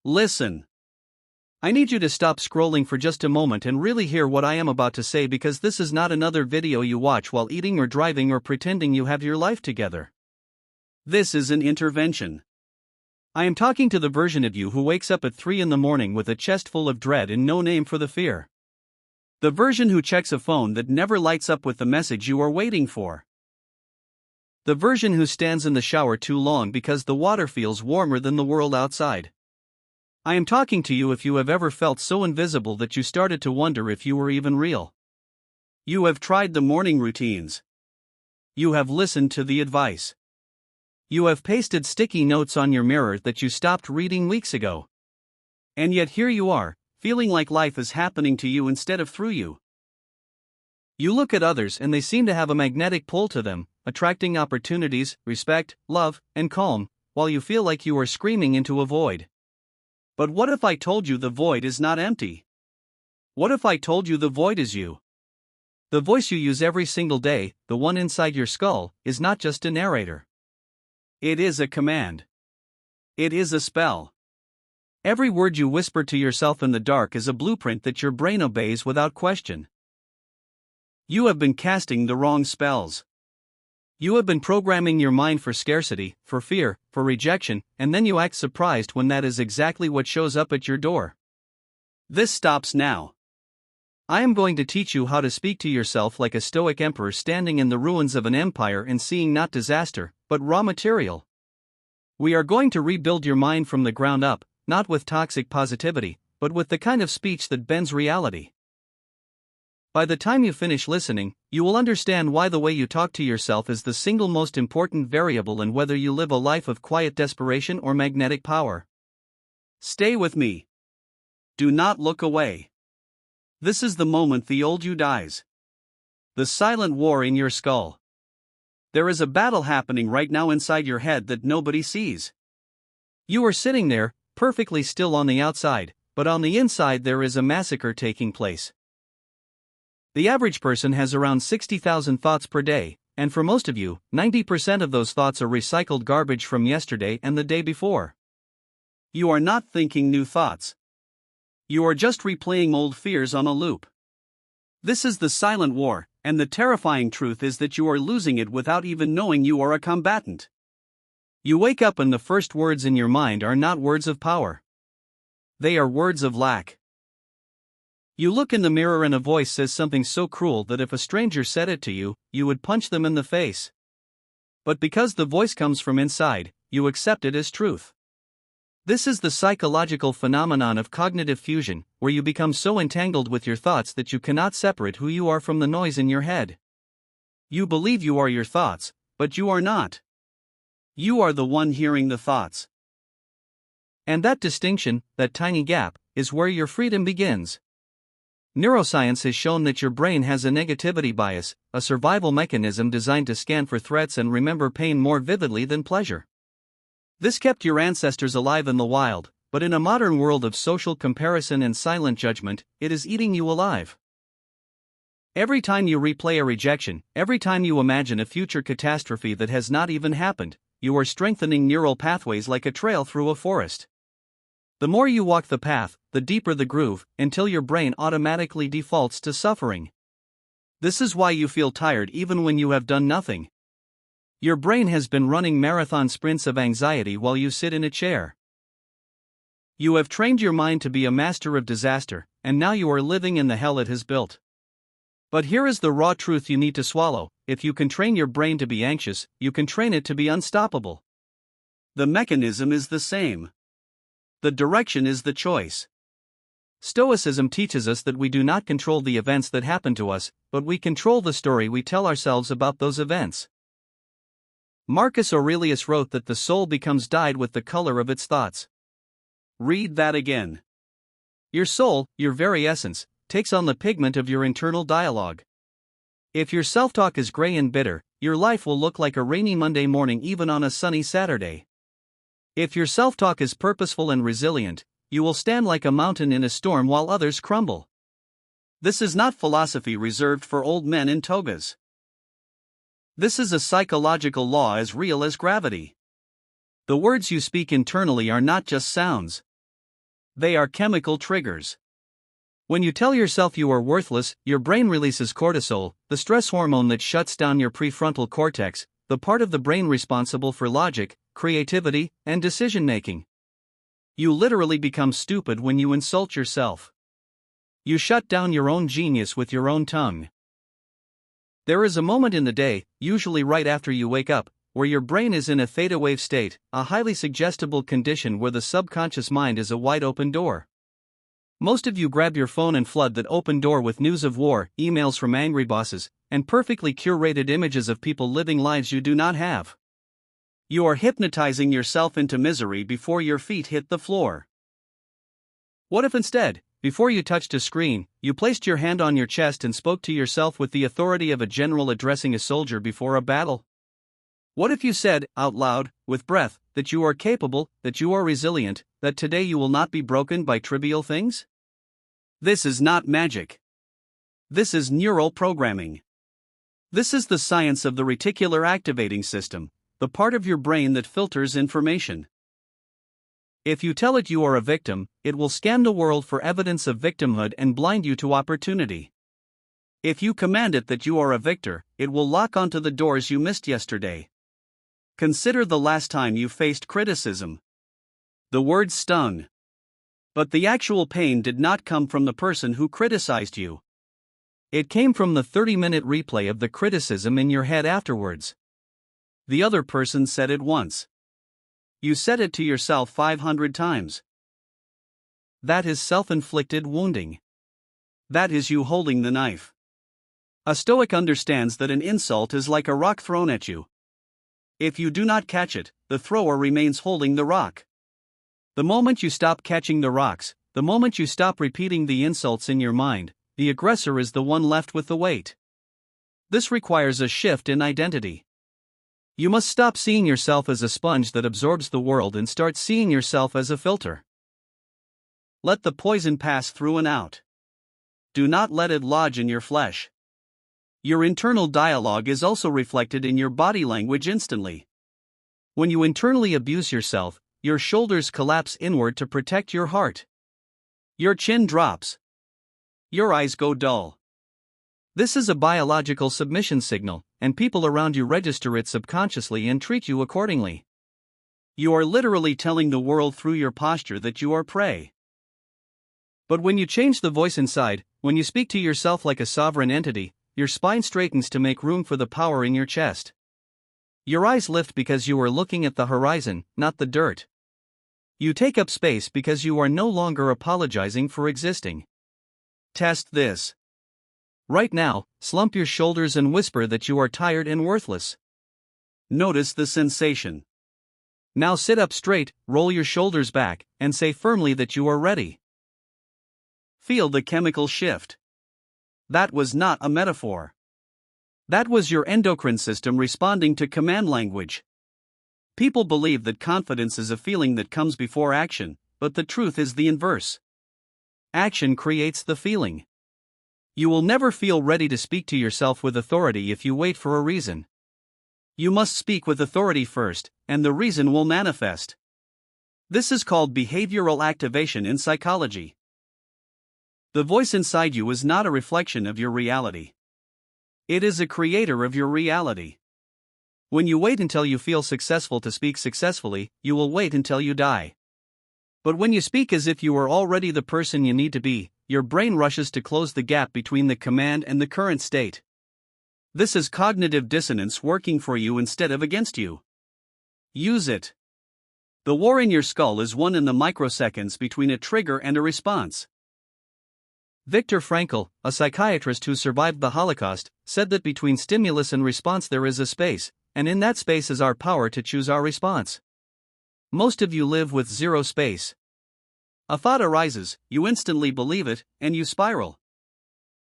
Listen. I need you to stop scrolling for just a moment and really hear what I am about to say, because this is not another video you watch while eating or driving or pretending you have your life together. This is an intervention. I am talking to the version of you who wakes up at 3 in the morning with a chest full of dread and no name for the fear. The version who checks a phone that never lights up with the message you are waiting for. The version who stands in the shower too long because the water feels warmer than the world outside. I am talking to you if you have ever felt so invisible that you started to wonder if you were even real. You have tried the morning routines. You have listened to the advice. You have pasted sticky notes on your mirror that you stopped reading weeks ago. And yet here you are, feeling like life is happening to you instead of through you. You look at others and they seem to have a magnetic pull to them, attracting opportunities, respect, love, and calm, while you feel like you are screaming into a void. But what if I told you the void is not empty? What if I told you the void is you? The voice you use every single day, the one inside your skull, is not just a narrator. It is a command. It is a spell. Every word you whisper to yourself in the dark is a blueprint that your brain obeys without question. You have been casting the wrong spells. You have been programming your mind for scarcity, for fear, for rejection, and then you act surprised when that is exactly what shows up at your door. This stops now. I am going to teach you how to speak to yourself like a stoic emperor standing in the ruins of an empire and seeing not disaster, but raw material. We are going to rebuild your mind from the ground up, not with toxic positivity, but with the kind of speech that bends reality. By the time you finish listening, you will understand why the way you talk to yourself is the single most important variable in whether you live a life of quiet desperation or magnetic power. Stay with me. Do not look away. This is the moment the old you dies. The silent war in your skull. There is a battle happening right now inside your head that nobody sees. You are sitting there, perfectly still on the outside, but on the inside there is a massacre taking place. The average person has around 60,000 thoughts per day, and for most of you, 90% of those thoughts are recycled garbage from yesterday and the day before. You are not thinking new thoughts. You are just replaying old fears on a loop. This is the silent war, and the terrifying truth is that you are losing it without even knowing you are a combatant. You wake up and the first words in your mind are not words of power. They are words of lack. You look in the mirror and a voice says something so cruel that if a stranger said it to you, you would punch them in the face. But because the voice comes from inside, you accept it as truth. This is the psychological phenomenon of cognitive fusion, where you become so entangled with your thoughts that you cannot separate who you are from the noise in your head. You believe you are your thoughts, but you are not. You are the one hearing the thoughts. And that distinction, that tiny gap, is where your freedom begins. Neuroscience has shown that your brain has a negativity bias, a survival mechanism designed to scan for threats and remember pain more vividly than pleasure. This kept your ancestors alive in the wild, but in a modern world of social comparison and silent judgment, it is eating you alive. Every time you replay a rejection, every time you imagine a future catastrophe that has not even happened, you are strengthening neural pathways like a trail through a forest. The more you walk the path, the deeper the groove, until your brain automatically defaults to suffering. This is why you feel tired even when you have done nothing. Your brain has been running marathon sprints of anxiety while you sit in a chair. You have trained your mind to be a master of disaster, and now you are living in the hell it has built. But here is the raw truth you need to swallow: if you can train your brain to be anxious, you can train it to be unstoppable. The mechanism is the same. The direction is the choice. Stoicism teaches us that we do not control the events that happen to us, but we control the story we tell ourselves about those events. Marcus Aurelius wrote that the soul becomes dyed with the color of its thoughts. Read that again. Your soul, your very essence, takes on the pigment of your internal dialogue. If your self-talk is gray and bitter, your life will look like a rainy Monday morning even on a sunny Saturday. If your self-talk is purposeful and resilient, you will stand like a mountain in a storm while others crumble. This is not philosophy reserved for old men in togas. This is a psychological law as real as gravity. The words you speak internally are not just sounds. They are chemical triggers. When you tell yourself you are worthless, your brain releases cortisol, the stress hormone that shuts down your prefrontal cortex, the part of the brain responsible for logic, creativity, and decision making. You literally become stupid when you insult yourself. You shut down your own genius with your own tongue. There is a moment in the day, usually right after you wake up, where your brain is in a theta wave state, a highly suggestible condition where the subconscious mind is a wide open door. Most of you grab your phone and flood that open door with news of war, emails from angry bosses, and perfectly curated images of people living lives you do not have. You are hypnotizing yourself into misery before your feet hit the floor. What if instead, before you touched a screen, you placed your hand on your chest and spoke to yourself with the authority of a general addressing a soldier before a battle? What if you said, out loud, with breath, that you are capable, that you are resilient, that today you will not be broken by trivial things? This is not magic. This is neural programming. This is the science of the reticular activating system, the part of your brain that filters information. If you tell it you are a victim, it will scan the world for evidence of victimhood and blind you to opportunity. If you command it that you are a victor, it will lock onto the doors you missed yesterday. Consider the last time you faced criticism. The words stung. But the actual pain did not come from the person who criticized you. It came from the 30-minute replay of the criticism in your head afterwards. The other person said it once. You said it to yourself 500 times. That is self-inflicted wounding. That is you holding the knife. A Stoic understands that an insult is like a rock thrown at you. If you do not catch it, the thrower remains holding the rock. The moment you stop catching the rocks, the moment you stop repeating the insults in your mind, the aggressor is the one left with the weight. This requires a shift in identity. You must stop seeing yourself as a sponge that absorbs the world and start seeing yourself as a filter. Let the poison pass through and out. Do not let it lodge in your flesh. Your internal dialogue is also reflected in your body language instantly. When you internally abuse yourself, your shoulders collapse inward to protect your heart. Your chin drops. Your eyes go dull. This is a biological submission signal, and people around you register it subconsciously and treat you accordingly. You are literally telling the world through your posture that you are prey. But when you change the voice inside, when you speak to yourself like a sovereign entity, your spine straightens to make room for the power in your chest. Your eyes lift because you are looking at the horizon, not the dirt. You take up space because you are no longer apologizing for existing. Test this. Right now, slump your shoulders and whisper that you are tired and worthless. Notice the sensation. Now sit up straight, roll your shoulders back, and say firmly that you are ready. Feel the chemical shift. That was not a metaphor. That was your endocrine system responding to command language. People believe that confidence is a feeling that comes before action, but the truth is the inverse. Action creates the feeling. You will never feel ready to speak to yourself with authority if you wait for a reason. You must speak with authority first, and the reason will manifest. This is called behavioral activation in psychology. The voice inside you is not a reflection of your reality. It is a creator of your reality. When you wait until you feel successful to speak successfully, you will wait until you die. But when you speak as if you are already the person you need to be, your brain rushes to close the gap between the command and the current state. This is cognitive dissonance working for you instead of against you. Use it. The war in your skull is won in the microseconds between a trigger and a response. Viktor Frankl, a psychiatrist who survived the Holocaust, said that between stimulus and response there is a space, and in that space is our power to choose our response. Most of you live with zero space. A thought arises, you instantly believe it, and you spiral.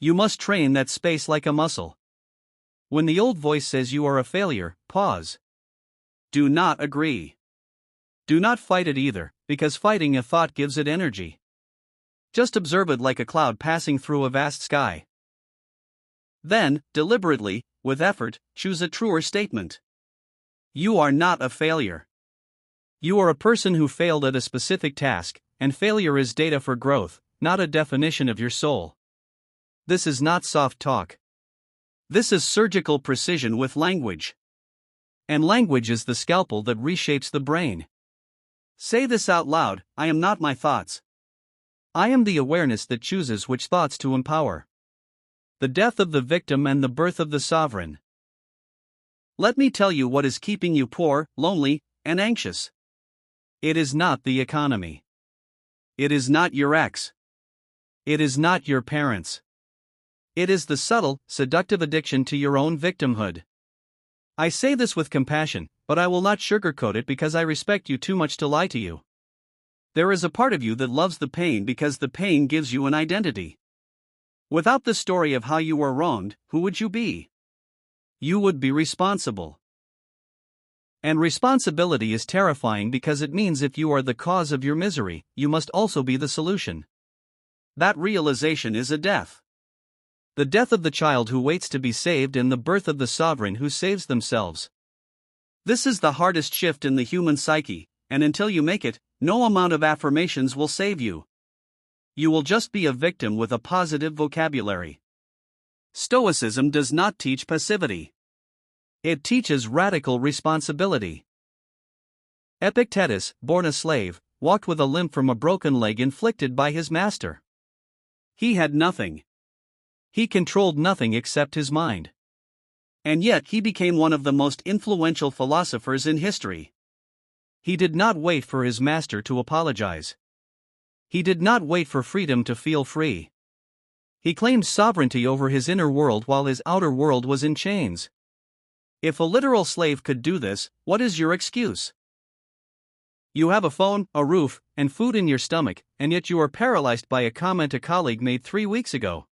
You must train that space like a muscle. When the old voice says you are a failure, pause. Do not agree. Do not fight it either, because fighting a thought gives it energy. Just observe it like a cloud passing through a vast sky. Then, deliberately, with effort, choose a truer statement. You are not a failure. You are a person who failed at a specific task, and failure is data for growth, not a definition of your soul. This is not soft talk. This is surgical precision with language. And language is the scalpel that reshapes the brain. Say this out loud: I am not my thoughts. I am the awareness that chooses which thoughts to empower. The death of the victim and the birth of the sovereign. Let me tell you what is keeping you poor, lonely, and anxious. It is not the economy. It is not your ex. It is not your parents. It is the subtle, seductive addiction to your own victimhood. I say this with compassion, but I will not sugarcoat it because I respect you too much to lie to you. There is a part of you that loves the pain because the pain gives you an identity. Without the story of how you were wronged, who would you be? You would be responsible. And responsibility is terrifying because it means if you are the cause of your misery, you must also be the solution. That realization is a death. The death of the child who waits to be saved and the birth of the sovereign who saves themselves. This is the hardest shift in the human psyche, and until you make it, no amount of affirmations will save you. You will just be a victim with a positive vocabulary. Stoicism does not teach passivity. It teaches radical responsibility. Epictetus, born a slave, walked with a limp from a broken leg inflicted by his master. He had nothing. He controlled nothing except his mind. And yet he became one of the most influential philosophers in history. He did not wait for his master to apologize. He did not wait for freedom to feel free. He claimed sovereignty over his inner world while his outer world was in chains. If a literal slave could do this, what is your excuse? You have a phone, a roof, and food in your stomach, and yet you are paralyzed by a comment a colleague made 3 weeks ago.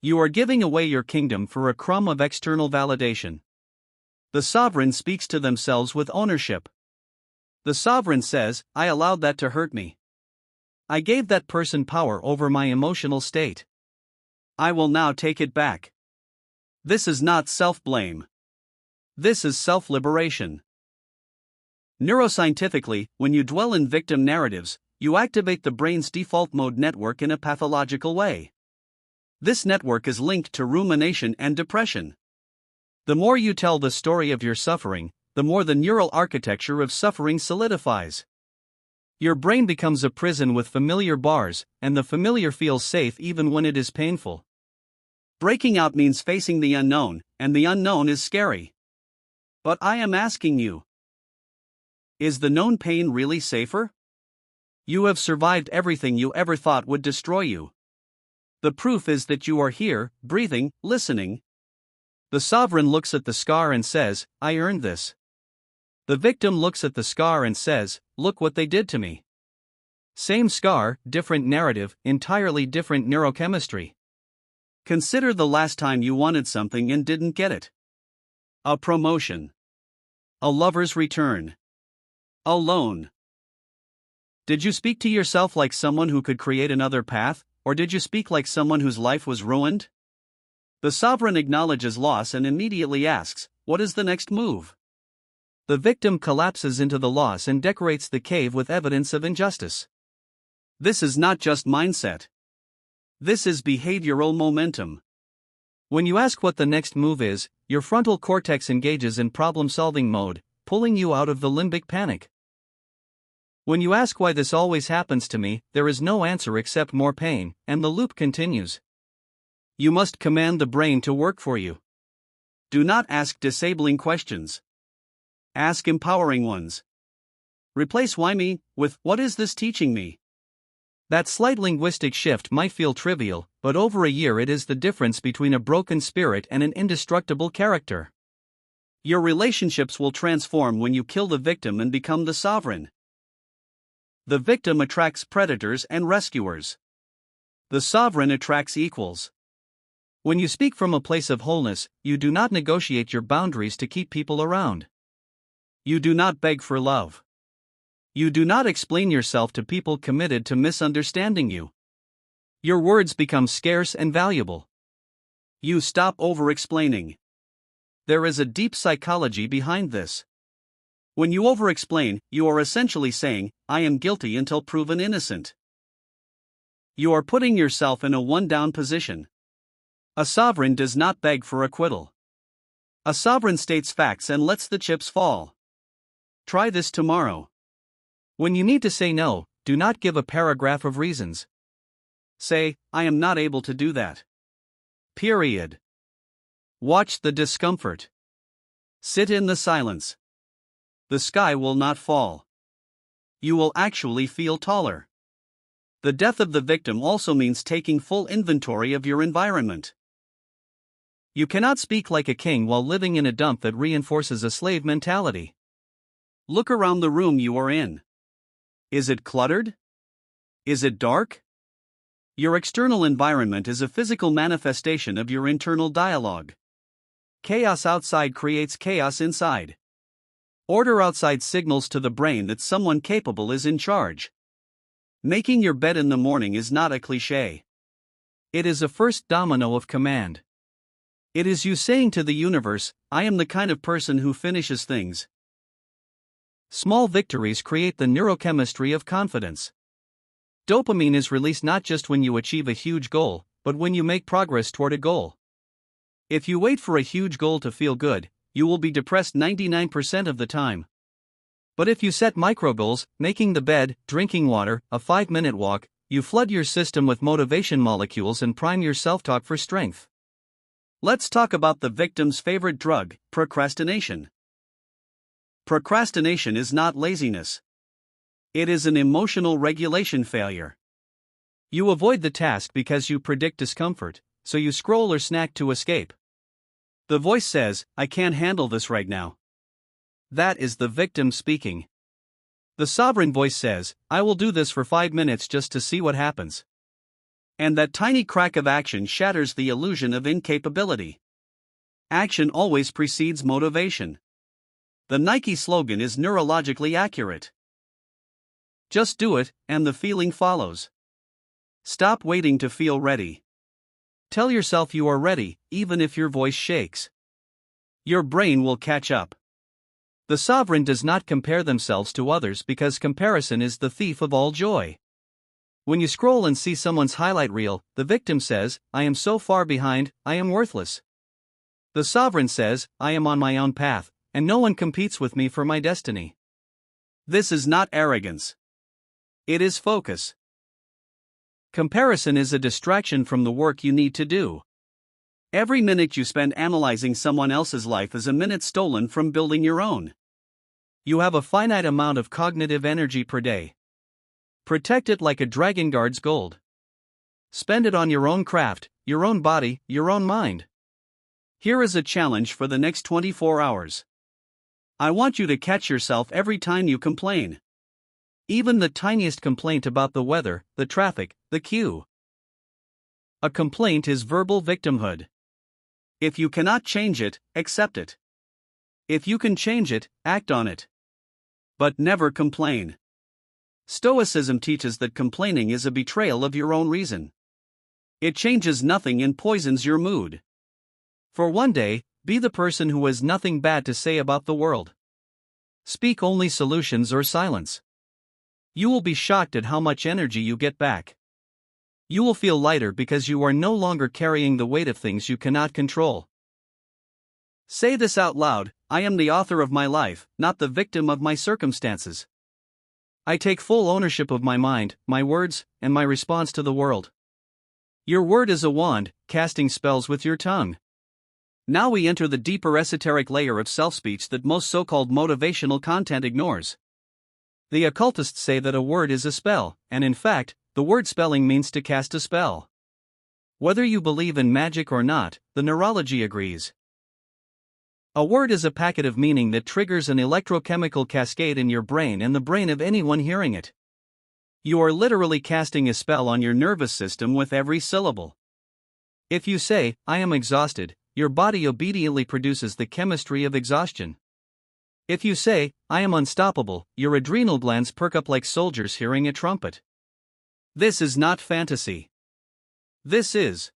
You are giving away your kingdom for a crumb of external validation. The sovereign speaks to themselves with ownership. The sovereign says, I allowed that to hurt me. I gave that person power over my emotional state. I will now take it back. This is not self-blame. This is self-liberation. Neuroscientifically, when you dwell in victim narratives, you activate the brain's default mode network in a pathological way. This network is linked to rumination and depression. The more you tell the story of your suffering, the more the neural architecture of suffering solidifies. Your brain becomes a prison with familiar bars, and the familiar feels safe even when it is painful. Breaking out means facing the unknown, and the unknown is scary. But I am asking you, is the known pain really safer? You have survived everything you ever thought would destroy you. The proof is that you are here, breathing, listening. The sovereign looks at the scar and says, I earned this. The victim looks at the scar and says, look what they did to me. Same scar, different narrative, entirely different neurochemistry. Consider the last time you wanted something and didn't get it. A promotion. A lover's return. A loan. Did you speak to yourself like someone who could create another path, or did you speak like someone whose life was ruined? The sovereign acknowledges loss and immediately asks, what is the next move? The victim collapses into the loss and decorates the cave with evidence of injustice. This is not just mindset. This is behavioral momentum. When you ask what the next move is, your frontal cortex engages in problem-solving mode, pulling you out of the limbic panic. When you ask why this always happens to me, there is no answer except more pain, and the loop continues. You must command the brain to work for you. Do not ask disabling questions. Ask empowering ones. Replace why me with what is this teaching me? That slight linguistic shift might feel trivial, but over a year it is the difference between a broken spirit and an indestructible character. Your relationships will transform when you kill the victim and become the sovereign. The victim attracts predators and rescuers. The sovereign attracts equals. When you speak from a place of wholeness, you do not negotiate your boundaries to keep people around. You do not beg for love. You do not explain yourself to people committed to misunderstanding you. Your words become scarce and valuable. You stop over-explaining. There is a deep psychology behind this. When you over-explain, you are essentially saying, I am guilty until proven innocent. You are putting yourself in a one-down position. A sovereign does not beg for acquittal. A sovereign states facts and lets the chips fall. Try this tomorrow. When you need to say no, do not give a paragraph of reasons. Say, I am not able to do that. Period. Watch the discomfort. Sit in the silence. The sky will not fall. You will actually feel taller. The death of the victim also means taking full inventory of your environment. You cannot speak like a king while living in a dump that reinforces a slave mentality. Look around the room you are in. Is it cluttered? Is it dark? Your external environment is a physical manifestation of your internal dialogue. Chaos outside creates chaos inside. Order outside signals to the brain that someone capable is in charge. Making your bed in the morning is not a cliché. It is a first domino of command. It is you saying to the universe, I am the kind of person who finishes things. Small victories create the neurochemistry of confidence. Dopamine is released not just when you achieve a huge goal, but when you make progress toward a goal. If you wait for a huge goal to feel good, you will be depressed 99% of the time. But if you set micro goals, making the bed, drinking water, a 5-minute walk, you flood your system with motivation molecules and prime your self-talk for strength. Let's talk about the victim's favorite drug, procrastination. Procrastination is not laziness. It is an emotional regulation failure. You avoid the task because you predict discomfort, so you scroll or snack to escape. The voice says, I can't handle this right now. That is the victim speaking. The sovereign voice says, I will do this for 5 minutes just to see what happens. And that tiny crack of action shatters the illusion of incapability. Action always precedes motivation. The Nike slogan is neurologically accurate. Just do it, and the feeling follows. Stop waiting to feel ready. Tell yourself you are ready, even if your voice shakes. Your brain will catch up. The sovereign does not compare themselves to others because comparison is the thief of all joy. When you scroll and see someone's highlight reel, the victim says, I am so far behind, I am worthless. The sovereign says, I am on my own path, and no one competes with me for my destiny. This is not arrogance. It is focus. Comparison is a distraction from the work you need to do. Every minute you spend analyzing someone else's life is a minute stolen from building your own. You have a finite amount of cognitive energy per day. Protect it like a dragon guards gold. Spend it on your own craft, your own body, your own mind. Here is a challenge for the next 24 hours. I want you to catch yourself every time you complain. Even the tiniest complaint about the weather, the traffic, the queue. A complaint is verbal victimhood. If you cannot change it, accept it. If you can change it, act on it. But never complain. Stoicism teaches that complaining is a betrayal of your own reason. It changes nothing and poisons your mood. For one day, be the person who has nothing bad to say about the world. Speak only solutions or silence. You will be shocked at how much energy you get back. You will feel lighter because you are no longer carrying the weight of things you cannot control. Say this out loud, I am the author of my life, not the victim of my circumstances. I take full ownership of my mind, my words, and my response to the world. Your word is a wand, casting spells with your tongue. Now we enter the deeper esoteric layer of self-speech that most so-called motivational content ignores. The occultists say that a word is a spell, and in fact, the word spelling means to cast a spell. Whether you believe in magic or not, the neurology agrees. A word is a packet of meaning that triggers an electrochemical cascade in your brain and the brain of anyone hearing it. You are literally casting a spell on your nervous system with every syllable. If you say, I am exhausted, your body obediently produces the chemistry of exhaustion. If you say, I am unstoppable, your adrenal glands perk up like soldiers hearing a trumpet. This is not fantasy. This is